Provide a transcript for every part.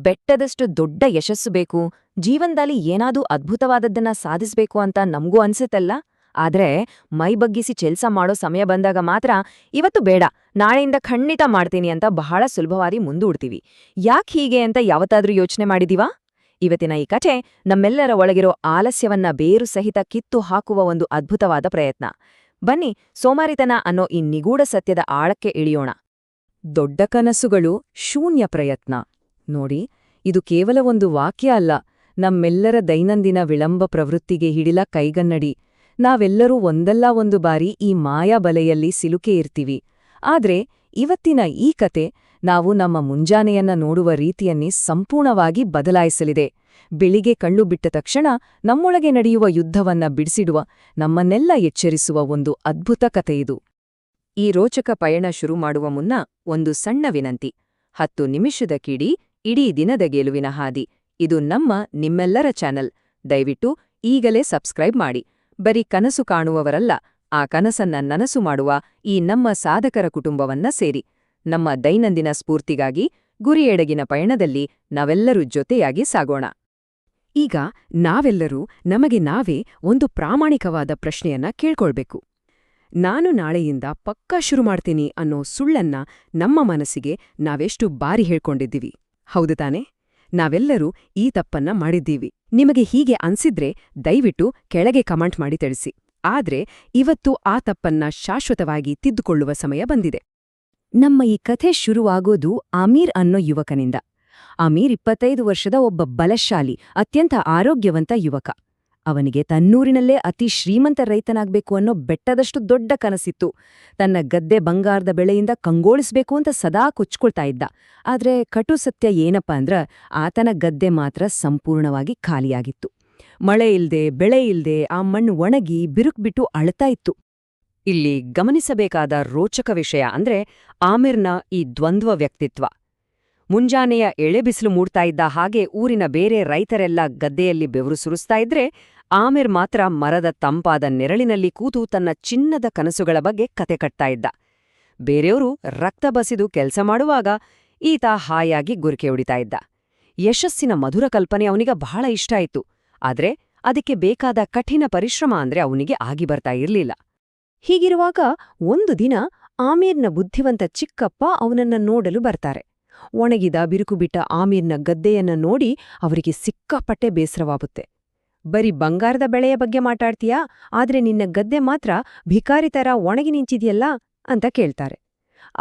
ಬೆಟ್ಟದಷ್ಟು ದೊಡ್ಡ ಯಶಸ್ಸು ಬೇಕು, ಜೀವನದಲ್ಲಿ ಏನಾದ್ರೂ ಅದ್ಭುತವಾದದ್ದನ್ನ ಸಾಧಿಸ್ಬೇಕು ಅಂತ ನಮ್ಗೂ ಅನ್ಸುತ್ತಲ್ಲ. ಆದ್ರೆ ಮೈ ಬಗ್ಗಿಸಿ ಕೆಲ್ಸ ಮಾಡೋ ಸಮಯ ಬಂದಾಗ ಮಾತ್ರ ಇವತ್ತು ಬೇಡ, ನಾಳೆಯಿಂದ ಖಂಡಿತ ಮಾಡ್ತೀನಿ ಅಂತ ಬಹಳ ಸುಲಭವಾಗಿ ಮುಂದೂಡ್ತೀವಿ. ಯಾಕ್ ಹೀಗೆ ಅಂತ ಯಾವತ್ತಾದ್ರೂ ಯೋಚನೆ ಮಾಡಿದೀವಾ? ಇವತ್ತಿನ ಈ ಕಥೆ ನಮ್ಮೆಲ್ಲರ ಒಳಗಿರೋ ಆಲಸ್ಯವನ್ನ ಬೇರು ಸಹಿತ ಕಿತ್ತು ಹಾಕುವ ಒಂದು ಅದ್ಭುತವಾದ ಪ್ರಯತ್ನ. ಬನ್ನಿ, ಸೋಮಾರಿತನ ಅನ್ನೋ ಈ ನಿಗೂಢ ಸತ್ಯದ ಆಳಕ್ಕೆ ಇಳಿಯೋಣ. ದೊಡ್ಡ ಕನಸುಗಳು ಶೂನ್ಯ ಪ್ರಯತ್ನ. ನೋಡಿ, ಇದು ಕೇವಲ ಒಂದು ವಾಕ್ಯ ಅಲ್ಲ, ನಮ್ಮೆಲ್ಲರ ದೈನಂದಿನ ವಿಳಂಬ ಪ್ರವೃತ್ತಿಗೆ ಹಿಡಿಲ ಕೈಗನ್ನಡಿ. ನಾವೆಲ್ಲರೂ ಒಂದಲ್ಲ ಒಂದು ಬಾರಿ ಈ ಮಾಯಾಬಲೆಯಲ್ಲಿ ಸಿಲುಕೆ ಇರ್ತೀವಿ. ಆದ್ರೆ ಇವತ್ತಿನ ಈ ಕತೆ ನಾವು ನಮ್ಮ ಮುಂಜಾನೆಯನ್ನ ನೋಡುವ ರೀತಿಯನ್ನೇ ಸಂಪೂರ್ಣವಾಗಿ ಬದಲಾಯಿಸಲಿದೆ. ಬೆಳಿಗ್ಗೆ ಕಣ್ಣು ಬಿಟ್ಟ ತಕ್ಷಣ ನಮ್ಮೊಳಗೆ ನಡೆಯುವ ಯುದ್ಧವನ್ನ ಬಿಡಿಸಿಡುವ, ನಮ್ಮನ್ನೆಲ್ಲ ಎಚ್ಚರಿಸುವ ಒಂದು ಅದ್ಭುತ ಕಥೆಯಿದು. ಈ ರೋಚಕ ಪಯಣ ಶುರು ಮಾಡುವ ಮುನ್ನ ಒಂದು ಸಣ್ಣ ವಿನಂತಿ. 10 ನಿಮಿಷದ ಕಿಡಿ, ಇಡೀ ದಿನದ ಗೆಲುವಿನ ಹಾದಿ. ಇದು ನಿಮ್ಮೆಲ್ಲರ ಚಾನಲ್. ದಯವಿಟ್ಟು ಈಗಲೇ ಸಬ್ಸ್ಕ್ರೈಬ್ ಮಾಡಿ. ಬರೀ ಕನಸು ಕಾಣುವವರಲ್ಲ, ಆ ಕನಸನ್ನ ನನಸು ಮಾಡುವ ಈ ನಮ್ಮ ಸಾಧಕರ ಕುಟುಂಬವನ್ನ ಸೇರಿ. ನಮ್ಮ ದೈನಂದಿನ ಸ್ಫೂರ್ತಿಗಾಗಿ ಗುರಿಯೆಡೆಗಿನ ಪಯಣದಲ್ಲಿ ನಾವೆಲ್ಲರೂ ಜೊತೆಯಾಗಿ ಸಾಗೋಣ. ಈಗ ನಾವೆಲ್ಲರೂ ನಮಗೆ ನಾವೇ ಒಂದು ಪ್ರಾಮಾಣಿಕವಾದ ಪ್ರಶ್ನೆಯನ್ನ ಕೇಳ್ಕೊಳ್ಬೇಕು. ನಾನು ನಾಳೆಯಿಂದ ಪಕ್ಕಾ ಶುರು ಮಾಡ್ತೀನಿ ಅನ್ನೋ ಸುಳ್ಳನ್ನ ನಮ್ಮ ಮನಸ್ಸಿಗೆ ನಾವೆಷ್ಟು ಬಾರಿ ಹೇಳ್ಕೊಂಡಿದ್ದೀವಿ, ಹೌದು ತಾನೆ? ನಾವೆಲ್ಲರೂ ಈ ತಪ್ಪನ್ನ ಮಾಡಿದ್ದೀವಿ. ನಿಮಗೆ ಹೀಗೆ ಅನ್ಸಿದ್ರೆ ದಯವಿಟ್ಟು ಕೆಳಗೆ ಕಮೆಂಟ್ ಮಾಡಿ ತಿಳಿಸಿ. ಆದ್ರೆ ಇವತ್ತು ಆ ತಪ್ಪನ್ನ ಶಾಶ್ವತವಾಗಿ ತಿದ್ದುಕೊಳ್ಳುವ ಸಮಯ ಬಂದಿದೆ. ನಮ್ಮ ಈ ಕಥೆ ಶುರುವಾಗೋದು ಆಮೀರ್ ಅನ್ನೋ ಯುವಕನಿಂದ. ಆಮೀರ್ 25 ವರ್ಷದ ಒಬ್ಬ ಬಲಶಾಲಿ, ಅತ್ಯಂತ ಆರೋಗ್ಯವಂತ ಯುವಕ. ಅವನಿಗೆ ತನ್ನೂರಿನಲ್ಲೇ ಅತಿ ಶ್ರೀಮಂತ ರೈತನಾಗ್ಬೇಕು ಅನ್ನೋ ಬೆಟ್ಟದಷ್ಟು ದೊಡ್ಡ ಕನಸಿತ್ತು. ತನ್ನ ಗದ್ದೆ ಬಂಗಾರದ ಬೆಳೆಯಿಂದ ಕಂಗೋಳಿಸ್ಬೇಕು ಅಂತ ಸದಾ ಕೊಚ್ಕೊಳ್ತಾ ಇದ್ದ. ಆದ್ರೆ ಕಟು ಸತ್ಯ ಏನಪ್ಪ ಅಂದ್ರ, ಆತನ ಗದ್ದೆ ಮಾತ್ರ ಸಂಪೂರ್ಣವಾಗಿ ಖಾಲಿಯಾಗಿತ್ತು. ಮಳೆ ಇಲ್ದೆ, ಬೆಳೆ ಇಲ್ದೆ ಆ ಮಣ್ಣು ಒಣಗಿ ಬಿರುಕ್ಬಿಟ್ಟು ಅಳ್ತಾ ಇತ್ತು. ಇಲ್ಲಿ ಗಮನಿಸಬೇಕಾದ ರೋಚಕ ವಿಷಯ ಅಂದ್ರೆ ಆಮಿರ್ನ ಈ ದ್ವಂದ್ವ ವ್ಯಕ್ತಿತ್ವ. ಮುಂಜಾನೆಯ ಎಳೆಬಿಸಿಲು ಮೂಡ್ತಾ ಇದ್ದ ಹಾಗೆ ಊರಿನ ಬೇರೆ ರೈತರೆಲ್ಲ ಗದ್ದೆಯಲ್ಲಿ ಬೆವರು ಸುರಿಸ್ತಾ ಇದ್ರೆ, ಆಮಿರ್ ಮಾತ್ರ ಮರದ ತಂಪಾದ ನೆರಳಿನಲ್ಲಿ ಕೂತು ತನ್ನ ಚಿನ್ನದ ಕನಸುಗಳ ಬಗ್ಗೆ ಕತೆ ಕಟ್ತಾ ಇದ್ದ. ಬೇರೆಯವರು ರಕ್ತ ಬಸಿದು ಕೆಲಸ ಮಾಡುವಾಗ ಈತ ಹಾಯಾಗಿ ಗುರಿಕೆ ಹೊಡಿತಾ ಇದ್ದ. ಯಶಸ್ಸಿನ ಮಧುರ ಕಲ್ಪನೆ ಅವನಿಗೆ ಬಹಳ ಇಷ್ಟ ಆಯ್ತು. ಆದ್ರೆ ಅದಕ್ಕೆ ಬೇಕಾದ ಕಠಿಣ ಪರಿಶ್ರಮ ಅಂದ್ರೆ ಅವನಿಗೆ ಆಗಿ ಬರ್ತಾ ಇರ್ಲಿಲ್ಲ. ಹೀಗಿರುವಾಗ ಒಂದು ದಿನ ಆಮೀರ್ನ ಬುದ್ಧಿವಂತ ಚಿಕ್ಕಪ್ಪ ಅವನನ್ನ ನೋಡಲು ಬರ್ತಾರೆ. ಒಣಗಿದ ಬಿರುಕುಬಿಟ್ಟ ಆಮೀರ್ನ ಗದ್ದೆಯನ್ನ ನೋಡಿ ಅವರಿಗೆ ಸಿಕ್ಕಾಪಟ್ಟೆ ಬೇಸರವಾಗುತ್ತೆ. ಬರೀ ಬಂಗಾರದ ಬೆಳೆಯ ಬಗ್ಗೆ ಮಾತಾಡ್ತೀಯಾ, ಆದ್ರೆ ನಿನ್ನ ಗದ್ದೆ ಮಾತ್ರ ಭಿಕಾರಿ ತರ ಒಣಗಿ ನಿಂಚಿದ್ಯಲ್ಲ ಅಂತ ಕೇಳ್ತಾರೆ.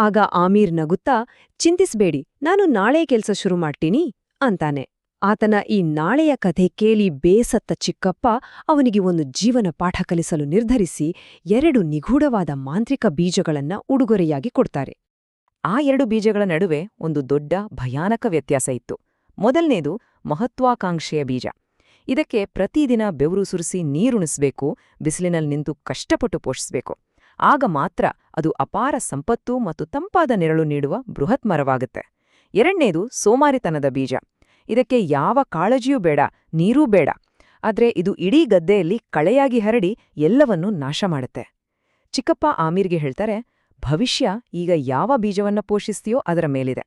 ಆಗ ಆಮೀರ್ ನಗುತ್ತಾ, ಚಿಂತಿಸ್ಬೇಡಿ, ನಾನು ನಾಳೆ ಕೆಲ್ಸ ಶುರು ಮಾಡ್ತೀನಿ ಅಂತಾನೆ. ಆತನ ಈ ನಾಳೆಯ ಕಥೆ ಕೇಳಿ ಬೇಸತ್ತ ಚಿಕ್ಕಪ್ಪ ಅವನಿಗೆ ಒಂದು ಜೀವನ ಪಾಠ ಕಲಿಸಲು ನಿರ್ಧರಿಸಿ 2 ನಿಗೂಢವಾದ ಮಾಂತ್ರಿಕ ಬೀಜಗಳನ್ನ ಉಡುಗೊರೆಯಾಗಿ ಕೊಡ್ತಾರೆ. ಆ 2 ಬೀಜಗಳ ನಡುವೆ ಒಂದು ದೊಡ್ಡ ಭಯಾನಕ ವ್ಯತ್ಯಾಸ ಇತ್ತು. ಮೊದಲನೇದು ಮಹತ್ವಾಕಾಂಕ್ಷೆಯ ಬೀಜ. ಇದಕ್ಕೆ ಪ್ರತಿದಿನ ಬೆವರು ಸುರಿಸಿ ನೀರುಣಿಸ್ಬೇಕು, ಬಿಸಿಲಿನಲ್ಲಿ ನಿಂತು ಕಷ್ಟಪಟ್ಟು ಪೋಷಿಸಬೇಕು. ಆಗ ಮಾತ್ರ ಅದು ಅಪಾರ ಸಂಪತ್ತು ಮತ್ತು ತಂಪಾದ ನೆರಳು ನೀಡುವ ಬೃಹತ್ ಮರವಾಗುತ್ತೆ. ಎರಡನೇದು ಸೋಮಾರಿತನದ ಬೀಜ. ಇದಕ್ಕೆ ಯಾವ ಕಾಳಜಿಯೂ ಬೇಡ, ನೀರೂ ಬೇಡ. ಆದ್ರೆ ಇದು ಇಡೀ ಗದ್ದೆಯಲ್ಲಿ ಕಳೆಯಾಗಿ ಹರಡಿ ಎಲ್ಲವನ್ನೂ ನಾಶ ಮಾಡುತ್ತೆ. ಚಿಕ್ಕಪ್ಪ ಆಮೀರ್ಗೆ ಹೇಳ್ತಾರೆ, ಭವಿಷ್ಯ ಈಗ ಯಾವ ಬೀಜವನ್ನ ಪೋಷಿಸ್ತೀಯೋ ಅದರ ಮೇಲಿದೆ.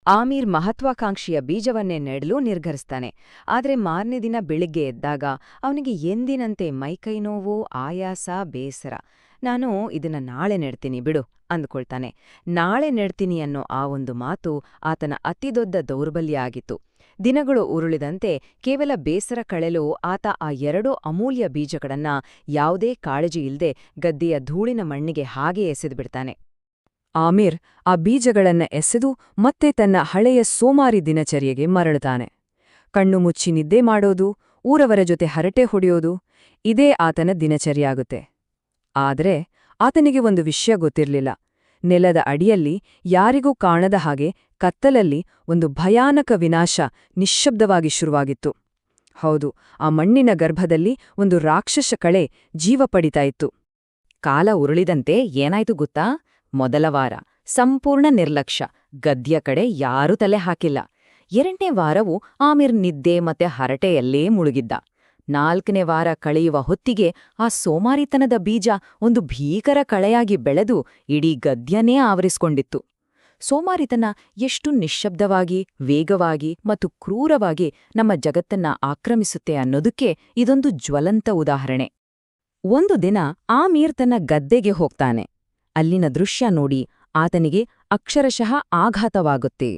ಆಮೀರ್ ಮಹತ್ವಾಕಾಂಕ್ಷಿಯ ಬೀಜವನ್ನೇ ನೆಡಲು ನಿರ್ಧರಿಸ್ತಾನೆ. ಆದ್ರೆ ಮಾರನೇ ದಿನ ಬೆಳಿಗ್ಗೆ ಎದ್ದಾಗ ಅವನಿಗೆ ಎಂದಿನಂತೆ ಮೈಕೈ ನೋವು, ಆಯಾಸ, ಬೇಸರ. ನಾನು ಇದನ್ನ ನಾಳೆ ನೆಡ್ತೀನಿ ಬಿಡು ಅಂದ್ಕೊಳ್ತಾನೆ. ನಾಳೆ ನೆಡ್ತೀನಿ ಅನ್ನೋ ಆ ಒಂದು ಮಾತು ಆತನ ಅತಿದೊಡ್ಡ ದೌರ್ಬಲ್ಯ ಆಗಿತ್ತು. ದಿನಗಳು ಉರುಳಿದಂತೆ ಕೇವಲ ಬೇಸರ ಕಳೆಲು ಆತ ಆ 2 ಅಮೂಲ್ಯ ಬೀಜಗಳನ್ನ ಯಾವುದೇ ಕಾಳಜಿ ಇಲ್ದೆ ಗದ್ದೆಯ ಧೂಳಿನ ಮಣ್ಣಿಗೆ ಹಾಗೆ ಎಸೆದುಬಿಡ್ತಾನೆ. ಆಮೀರ್ ಆ ಬೀಜಗಳನ್ನ ಎಸೆದು ಮತ್ತೆ ತನ್ನ ಹಳೆಯ ಸೋಮಾರಿ ದಿನಚರ್ಯೆಗೆ ಮರಳುತ್ತಾನೆ. ಕಣ್ಣು ಮುಚ್ಚಿ ನಿದ್ದೆ ಮಾಡೋದು, ಊರವರ ಜೊತೆ ಹರಟೆ ಹೊಡೆಯೋದು, ಇದೇ ಆತನ ದಿನಚರ್ಯಾಗುತ್ತೆ. ಆದ್ರೆ ಆತನಿಗೆ ಒಂದು ವಿಷಯ ಗೊತ್ತಿರ್ಲಿಲ್ಲ. ನೆಲದ ಅಡಿಯಲ್ಲಿ ಯಾರಿಗೂ ಕಾಣದ ಹಾಗೆ ಕತ್ತಲಲ್ಲಿ ಒಂದು ಭಯಾನಕ ವಿನಾಶ ನಿಶ್ಶಬ್ದವಾಗಿ ಶುರುವಾಗಿತ್ತು. ಹೌದು, ಆ ಮಣ್ಣಿನ ಗರ್ಭದಲ್ಲಿ ಒಂದು ರಾಕ್ಷಸ ಕಳೆ ಜೀವ ಪಡಿತಾ ಇತ್ತು. ಕಾಲ ಉರುಳಿದಂತೆ ಏನಾಯ್ತು ಗೊತ್ತಾ? ಮೊದಲ ವಾರ ಸಂಪೂರ್ಣ ನಿರ್ಲಕ್ಷ್ಯ, ಗದ್ಯ ಕಡೆ ಯಾರೂ ತಲೆ ಹಾಕಿಲ್ಲ. 2ನೇ ವಾರವೂ ಆಮೀರ್ ನಿದ್ದೆ ಮತ್ತೆ ಹರಟೆಯಲ್ಲೇ ಮುಳುಗಿದ್ದ. 4ನೇ ವಾರ ಕಳೆಯುವ ಹೊತ್ತಿಗೆ ಆ ಸೋಮಾರಿತನದ ಬೀಜ ಒಂದು ಭೀಕರ ಕಳೆಯಾಗಿ ಬೆಳೆದು ಇಡೀ ಗದ್ಯನೇ ಆವರಿಸ್ಕೊಂಡಿತ್ತು. ಸೋಮಾರಿತನ ಎಷ್ಟು ನಿಶ್ಶಬ್ದವಾಗಿ, ವೇಗವಾಗಿ ಮತ್ತು ಕ್ರೂರವಾಗಿ ನಮ್ಮ ಜಗತ್ತನ್ನ ಆಕ್ರಮಿಸುತ್ತೆ ಅನ್ನೋದಕ್ಕೆ ಇದೊಂದು ಜ್ವಲಂತ ಉದಾಹರಣೆ. ಒಂದು ದಿನ ಆಮೀರ್ ತನ್ನ ಗದ್ದೆಗೆ ಹೋಗ್ತಾನೆ. ಅಲ್ಲಿನ ದೃಶ್ಯ ನೋಡಿ ಆತನಿಗೆ ಅಕ್ಷರಶಃ ಆಘಾತವಾಗುತ್ತೆ.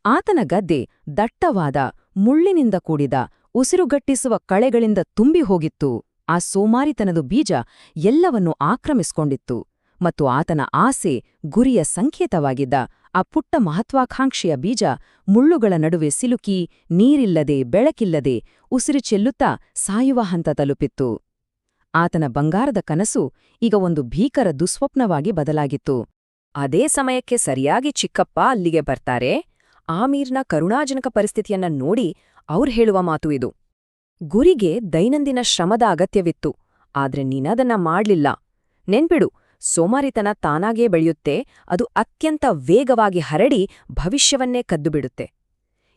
ಆತನ ಗದ್ದೆ ದಟ್ಟವಾದ, ಮುಳ್ಳಿನಿಂದ ಕೂಡಿದ, ಉಸಿರುಗಟ್ಟಿಸುವ ಕಳೆಗಳಿಂದ ತುಂಬಿ ಹೋಗಿತ್ತು. ಆ ಸೋಮಾರಿತನದ ಬೀಜ ಎಲ್ಲವನ್ನೂ ಆಕ್ರಮಿಸ್ಕೊಂಡಿತ್ತು ಮತ್ತು ಆತನ ಆಸೆ, ಗುರಿಯ ಸಂಕೇತವಾಗಿದ್ದ ಆ ಪುಟ್ಟ ಮಹತ್ವಾಕಾಂಕ್ಷೆಯ ಬೀಜ ಮುಳ್ಳುಗಳ ನಡುವೆ ಸಿಲುಕಿ ನೀರಿಲ್ಲದೆ, ಬೆಳಕಿಲ್ಲದೆ, ಉಸಿರು ಚೆಲ್ಲುತ್ತಾ ಸಾಯುವ ಹಂತ ತಲುಪಿತ್ತು. ಆತನ ಬಂಗಾರದ ಕನಸು ಈಗ ಒಂದು ಭೀಕರ ದುಸ್ವಪ್ನವಾಗಿ ಬದಲಾಗಿತ್ತು. ಅದೇ ಸಮಯಕ್ಕೆ ಸರಿಯಾಗಿ ಚಿಕ್ಕಪ್ಪ ಅಲ್ಲಿಗೆ ಬರ್ತಾರೆ. ಆಮೀರ್ನ ಕರುಣಾಜನಕ ಪರಿಸ್ಥಿತಿಯನ್ನ ನೋಡಿ ಅವ್ರು ಹೇಳುವ ಮಾತು ಇದು: ಗುರಿಗೆ ದೈನಂದಿನ ಶ್ರಮದ ಅಗತ್ಯವಿತ್ತು, ಆದ್ರೆ ನೀನದನ್ನ ಮಾಡ್ಲಿಲ್ಲ. ನೆನ್ಪಿಡು, ಸೋಮಾರಿತನ ತಾನಾಗೇ ಬೆಳೆಯುತ್ತೆ, ಅದು ಅತ್ಯಂತ ವೇಗವಾಗಿ ಹರಡಿ ಭವಿಷ್ಯವನ್ನೇ ಕದ್ದುಬಿಡುತ್ತೆ.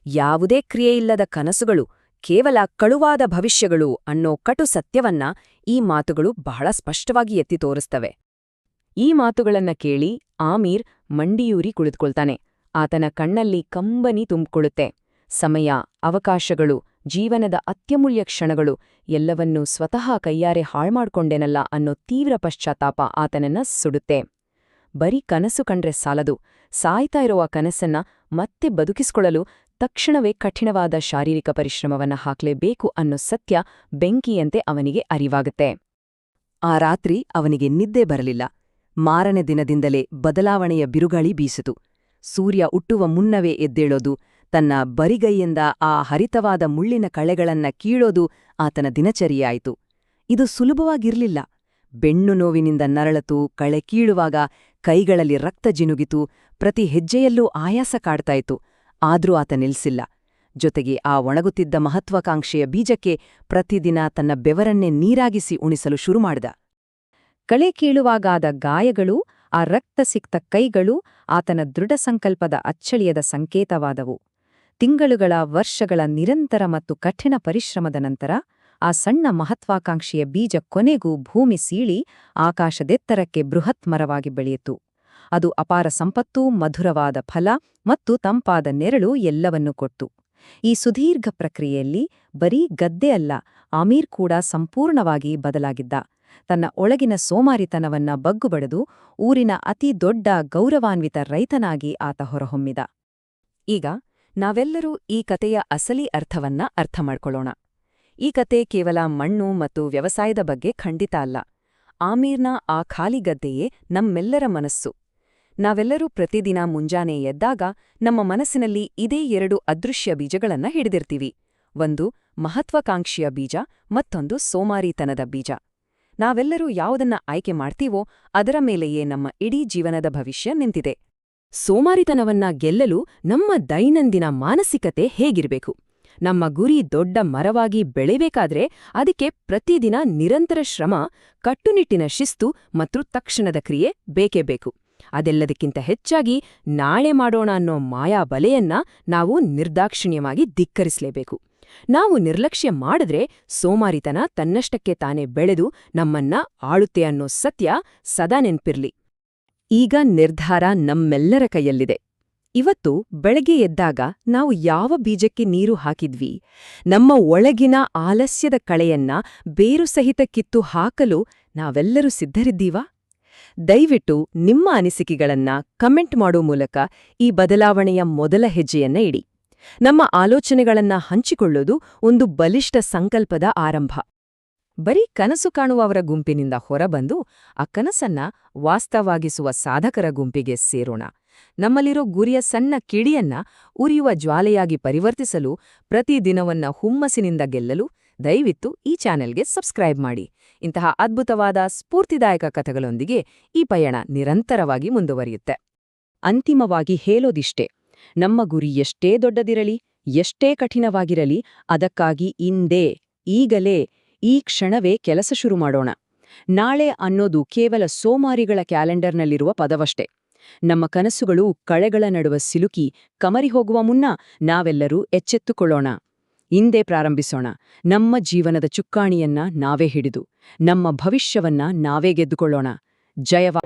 ಯಾವುದೇ ಕ್ರಿಯೆಯಿಲ್ಲದ ಕನಸುಗಳು ಕೇವಲ ಕಳುವಾದ ಭವಿಷ್ಯಗಳು ಅನ್ನೋ ಕಟು ಸತ್ಯವನ್ನ ಈ ಮಾತುಗಳು ಬಹಳ ಸ್ಪಷ್ಟವಾಗಿ ಎತ್ತಿ ತೋರಿಸ್ತವೆ. ಈ ಮಾತುಗಳನ್ನ ಕೇಳಿ ಆಮೀರ್ ಮಂಡಿಯೂರಿ ಕುಳಿತುಕೊಳ್ತಾನೆ. ಆತನ ಕಣ್ಣಲ್ಲಿ ಕಂಬನಿ ತುಂಬಿಕೊಳ್ಳುತ್ತೆ. ಸಮಯ, ಅವಕಾಶಗಳು, ಜೀವನದ ಅತ್ಯಮೂಲ್ಯ ಕ್ಷಣಗಳು ಎಲ್ಲವನ್ನೂ ಸ್ವತಃ ಕೈಯಾರೆ ಹಾಳ್ಮಾಡ್ಕೊಂಡೇನಲ್ಲ ಅನ್ನೋ ತೀವ್ರ ಪಶ್ಚಾತ್ತಾಪ ಆತನನ್ನ ಸುಡುತ್ತೆ. ಬರೀ ಕನಸು ಕಂಡ್ರೆ ಸಾಲದು, ಸಾಯ್ತಾ ಇರುವ ಕನಸನ್ನ ಮತ್ತೆ ಬದುಕಿಸ್ಕೊಳ್ಳಲು ತಕ್ಷಣವೇ ಕಠಿಣವಾದ ಶಾರೀರಿಕ ಪರಿಶ್ರಮವನ್ನ ಹಾಕ್ಲೇಬೇಕು ಅನ್ನೋ ಸತ್ಯ ಬೆಂಕಿಯಂತೆ ಅವನಿಗೆ ಅರಿವಾಗುತ್ತೆ. ಆ ರಾತ್ರಿ ಅವನಿಗೆ ನಿದ್ದೆ ಬರಲಿಲ್ಲ. ಮಾರನೇ ದಿನದಿಂದಲೇ ಬದಲಾವಣೆಯ ಬಿರುಗಾಳಿ ಬೀಸಿತು. ಸೂರ್ಯ ಹುಟ್ಟುವ ಮುನ್ನವೇ ಎದ್ದೇಳೋದು, ತನ್ನ ಬರಿಗೈಯಿಂದ ಆ ಹರಿತವಾದ ಮುಳ್ಳಿನ ಕಳೆಗಳನ್ನ ಕೀಳೋದು ಆತನ ದಿನಚರಿಯಾಯಿತು. ಇದು ಸುಲಭವಾಗಿರ್ಲಿಲ್ಲ. ಬೆನ್ನು ನೋವಿನಿಂದ ನರಳತು, ಕಳೆ ಕೀಳುವಾಗ ಕೈಗಳಲ್ಲಿ ರಕ್ತ ಜಿನುಗಿತು, ಪ್ರತಿ ಹೆಜ್ಜೆಯಲ್ಲೂ ಆಯಾಸ ಕಾಡ್ತಾಯಿತು. ಆದ್ರೂ ಆತ ನಿಲ್ಸಿಲ್ಲ. ಜೊತೆಗೆ ಆ ಒಣಗುತ್ತಿದ್ದ ಮಹತ್ವಾಕಾಂಕ್ಷೆಯ ಬೀಜಕ್ಕೆ ಪ್ರತಿದಿನ ತನ್ನ ಬೆವರನ್ನೇ ನೀರಾಗಿಸಿ ಉಣಿಸಲು ಶುರುಮಾಡಿದ. ಕಳೆ ಕೀಳುವಾಗಾದ ಗಾಯಗಳು, ಆ ರಕ್ತ ಸಿಕ್ತ ಕೈಗಳು ಆತನ ದೃಢ ಸಂಕಲ್ಪದ ಅಚ್ಚಳಿಯದ ಸಂಕೇತವಾದವು. ತಿಂಗಳುಗಳ, ವರ್ಷಗಳ ನಿರಂತರ ಮತ್ತು ಕಠಿಣ ಪರಿಶ್ರಮದ ನಂತರ ಆ ಸಣ್ಣ ಮಹತ್ವಾಕಾಂಕ್ಷೆಯ ಬೀಜ ಕೊನೆಗೂ ಭೂಮಿ ಸೀಳಿ ಆಕಾಶದೆತ್ತರಕ್ಕೆ ಬೃಹತ್ ಮರವಾಗಿ ಬೆಳೆಯಿತು. ಅದು ಅಪಾರ ಸಂಪತ್ತು, ಮಧುರವಾದ ಫಲ ಮತ್ತು ತಂಪಾದ ನೆರಳು ಎಲ್ಲವನ್ನೂ ಕೊಟ್ಟು. ಈ ಸುದೀರ್ಘ ಪ್ರಕ್ರಿಯೆಯಲ್ಲಿ ಬರೀ ಗದ್ದೆ ಅಲ್ಲ, ಆಮೀರ್ ಕೂಡ ಸಂಪೂರ್ಣವಾಗಿ ಬದಲಾಗಿದ್ದ. ತನ್ನ ಒಳಗಿನ ಸೋಮಾರಿತನವನ್ನ ಬಗ್ಗುಬಡಿದು ಊರಿನ ಅತಿ ದೊಡ್ಡ ಗೌರವಾನ್ವಿತ ರೈತನಾಗಿ ಆತ ಹೊರಹೊಮ್ಮಿದ. ಈಗ ನಾವೆಲ್ಲರೂ ಈ ಕತೆಯ ಅಸಲಿ ಅರ್ಥವನ್ನ ಅರ್ಥಮಾಡ್ಕೊಳ್ಳೋಣ. ಈ ಕತೆ ಕೇವಲ ಮಣ್ಣು ಮತ್ತು ವ್ಯವಸಾಯದ ಬಗ್ಗೆ ಖಂಡಿತ ಅಲ್ಲ. ಆಮೀರ್ನ ಆ ಖಾಲಿ ಗದ್ದೆಯೇ ನಮ್ಮೆಲ್ಲರ ಮನಸ್ಸು. ನಾವೆಲ್ಲರೂ ಪ್ರತಿದಿನ ಮುಂಜಾನೆ ಎದ್ದಾಗ ನಮ್ಮ ಮನಸ್ಸಿನಲ್ಲಿ ಇದೇ 2 ಅದೃಶ್ಯ ಬೀಜಗಳನ್ನ ಹಿಡಿದಿರ್ತೀವಿ. ಒಂದು ಮಹತ್ವಾಕಾಂಕ್ಷೆಯ ಬೀಜ, ಮತ್ತೊಂದು ಸೋಮಾರಿತನದ ಬೀಜ. ನಾವೆಲ್ಲರೂ ಯಾವುದನ್ನ ಆಯ್ಕೆ ಮಾಡ್ತೀವೋ ಅದರ ಮೇಲೆಯೇ ನಮ್ಮ ಇಡೀ ಜೀವನದ ಭವಿಷ್ಯ ನಿಂತಿದೆ. ಸೋಮಾರಿತನವನ್ನ ಗೆಲ್ಲಲು ನಮ್ಮ ದೈನಂದಿನ ಮಾನಸಿಕತೆ ಹೇಗಿರಬೇಕು? ನಮ್ಮ ಗುರಿ ದೊಡ್ಡ ಮರವಾಗಿ ಬೆಳೆಯಬೇಕಾದ್ರೆ ಅದಕ್ಕೆ ಪ್ರತಿದಿನ ನಿರಂತರ ಶ್ರಮ, ಕಟ್ಟುನಿಟ್ಟಿನ ಶಿಸ್ತು ಮತ್ತು ತಕ್ಷಣದ ಕ್ರಿಯೆ ಬೇಕೇ ಬೇಕು. ಅದೆಲ್ಲದಕ್ಕಿಂತ ಹೆಚ್ಚಾಗಿ ನಾಳೆ ಮಾಡೋಣ ಅನ್ನೋ ಮಾಯಾ ಬಲೆಯನ್ನ ನಾವು ನಿರ್ದಾಕ್ಷಿಣ್ಯವಾಗಿ ಧಿಕ್ಕರಿಸಲೇಬೇಕು. ನಾವು ನಿರ್ಲಕ್ಷ್ಯ ಮಾಡಿದ್ರೆ ಸೋಮಾರಿತನ ತನ್ನಷ್ಟಕ್ಕೆ ತಾನೇ ಬೆಳೆದು ನಮ್ಮನ್ನ ಆಳುತ್ತೆ ಅನ್ನೋ ಸತ್ಯ ಸದಾ ನೆನ್ಪಿರ್ಲಿ. ಈಗ ನಿರ್ಧಾರ ನಮ್ಮೆಲ್ಲರ ಕೈಯಲ್ಲಿದೆ. ಇವತ್ತು ಬೆಳಗ್ಗೆ ಎದ್ದಾಗ ನಾವು ಯಾವ ಬೀಜಕ್ಕೆ ನೀರು ಹಾಕಿದ್ವಿ? ನಮ್ಮ ಒಳಗಿನ ಆಲಸ್ಯದ ಕಳೆಯನ್ನ ಬೇರು ಸಹಿತ ಕಿತ್ತು ಹಾಕಲು ನಾವೆಲ್ಲರೂ ಸಿದ್ಧರಿದ್ದೀವಾ? ದಯವಿಟ್ಟು ನಿಮ್ಮ ಅನಿಸಿಕೆಗಳನ್ನ ಕಮೆಂಟ್ ಮಾಡೋ ಮೂಲಕ ಈ ಬದಲಾವಣೆಯ ಮೊದಲ ಹೆಜ್ಜೆಯನ್ನ ಇಡಿ. ನಮ್ಮ ಆಲೋಚನೆಗಳನ್ನ ಹಂಚಿಕೊಳ್ಳೋದು ಒಂದು ಬಲಿಷ್ಠ ಸಂಕಲ್ಪದ ಆರಂಭ. ಬರೀ ಕನಸು ಕಾಣುವವರ ಗುಂಪಿನಿಂದ ಹೊರಬಂದು ಆ ಕನಸನ್ನ ವಾಸ್ತವಾಗಿಸುವ ಸಾಧಕರ ಗುಂಪಿಗೆ ಸೇರೋಣ. ನಮ್ಮಲ್ಲಿರೋ ಗುರಿಯ ಸಣ್ಣ ಕಿಡಿಯನ್ನ ಉರಿಯುವ ಜ್ವಾಲೆಯಾಗಿ ಪರಿವರ್ತಿಸಲು, ಪ್ರತಿದಿನವನ್ನ ಹುಮ್ಮಸ್ಸಿನಿಂದ ಗೆಲ್ಲಲು ದಯವಿಟ್ಟು ಈ ಚಾನೆಲ್ಗೆ ಸಬ್ಸ್ಕ್ರೈಬ್ ಮಾಡಿ. ಇಂತಹ ಅದ್ಭುತವಾದ ಸ್ಫೂರ್ತಿದಾಯಕ ಕಥೆಗಳೊಂದಿಗೆ ಈ ಪಯಣ ನಿರಂತರವಾಗಿ ಮುಂದುವರಿಯುತ್ತೆ. ಅಂತಿಮವಾಗಿ ಹೇಳೋದಿಷ್ಟೇ: ನಮ್ಮ ಗುರಿ ಎಷ್ಟೇ ದೊಡ್ಡದಿರಲಿ, ಎಷ್ಟೇ ಕಠಿಣವಾಗಿರಲಿ, ಅದಕ್ಕಾಗಿ ಇಂದೇ, ಈಗಲೇ, ಈ ಕ್ಷಣವೇ ಕೆಲಸ ಶುರು ಮಾಡೋಣ. ನಾಳೆ ಅನ್ನೋದು ಕೇವಲ ಸೋಮಾರಿಗಳ ಕ್ಯಾಲೆಂಡರ್ನಲ್ಲಿರುವ ಪದವಷ್ಟೇ. ನಮ್ಮ ಕನಸುಗಳು ಕಳೆಗಳ ನಡುವ ಸಿಲುಕಿ ಕಮರಿ ಹೋಗುವ ಮುನ್ನ ನಾವೆಲ್ಲರೂ ಎಚ್ಚೆತ್ತುಕೊಳ್ಳೋಣ. ಇಂದೇ ಪ್ರಾರಂಭಿಸೋಣ. ನಮ್ಮ ಜೀವನದ ಚುಕ್ಕಾಣಿಯನ್ನ ನಾವೇ ಹಿಡಿದು ನಮ್ಮ ಭವಿಷ್ಯವನ್ನ ನಾವೇ ಗೆದ್ದುಕೊಳ್ಳೋಣ. ಜಯವಾ